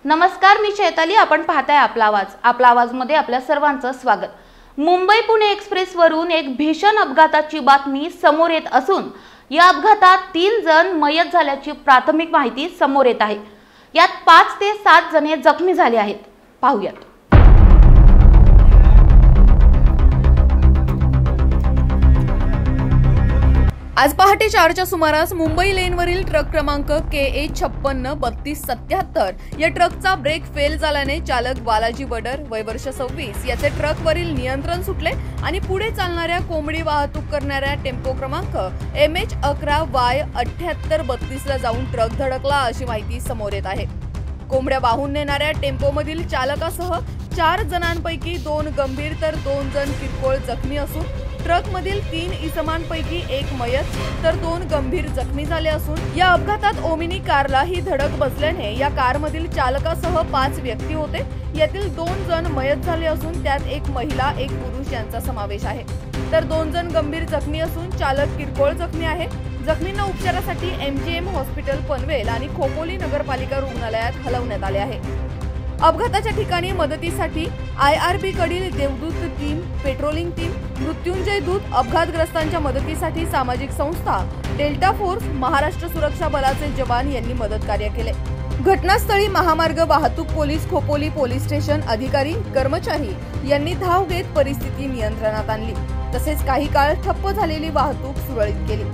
नमस्कार, मी चैताली. आपण पाहताय आपला आवाज मध्ये आपल्या सर्वांचं स्वागत. मुंबई पुणे एक्सप्रेस वरून एक भीषण अपघाताची बातमी समोर येत असून या अपघातात 3 जण मयत झाल्याची प्राथमिक माहिती समोर येत आहे. यात 5 ते 7 जण जखमी झाले आहेत. पाहूयात. आज पहाटे 4च्या सुमारास मुंबई लेनवरील ट्रक क्रमांक KA 563277 या ट्रकचा ब्रेक फेल झाल्याने चालक बालाजी वडर वय वर्ष 26 याचे ट्रकवरील नियंत्रण सुटले आणि पुढे चालणाऱ्या कोंबडी वाहतूक करणाऱ्या टेम्पो क्रमांक MH11Y7832 ला जाऊन ट्रक धडकला अशी माहिती समोर येत आहे. कोंबड्या वाहून नेणाऱ्या टेम्पोमधील चालकासह 4 जणांपैकी 2 गंभीर तर 2 जण किरकोळ जखमी असून ट्रकमधील 3 इसमांपैकी 1 मयत तर 2 गंभीर जखमी झाले असून या अपघातात ओमिनी कारला ही धडक बसल्याने या कारमधील चालकासह 5 व्यक्ती होते. यातील 2 जण मयत झाले असून त्यात 1 महिला 1 पुरुष यांचा समावेश आहे, तर 2 जण गंभीर जखमी असून चालक किरकोळ जखमी आहे. जखमींना उपचारासाठी MGM हॉस्पिटल पनवेल आणि खोपोली नगरपालिका रुग्णालयात हलवण्यात आले आहे. अपघाताच्या ठिकाणी मदतीसाठी IRB कडील देवदूत टीम, पेट्रोलिंग टीम, मृत्युंजय दूत, अपघातग्रस्तांच्या मदतीसाठी सामाजिक संस्था, डेल्टा फोर्स, महाराष्ट्र सुरक्षा बलाचे जवान यांनी मदत कार्य केले. घटनास्थळी महामार्ग वाहतूक पोलीस, खोपोली पोलीस स्टेशन अधिकारी, कर्मचारी यांनी धाव घेत परिस्थिती नियंत्रणात आणली. तसेच काही काळ ठप्प झालेली वाहतूक सुरळीत केली.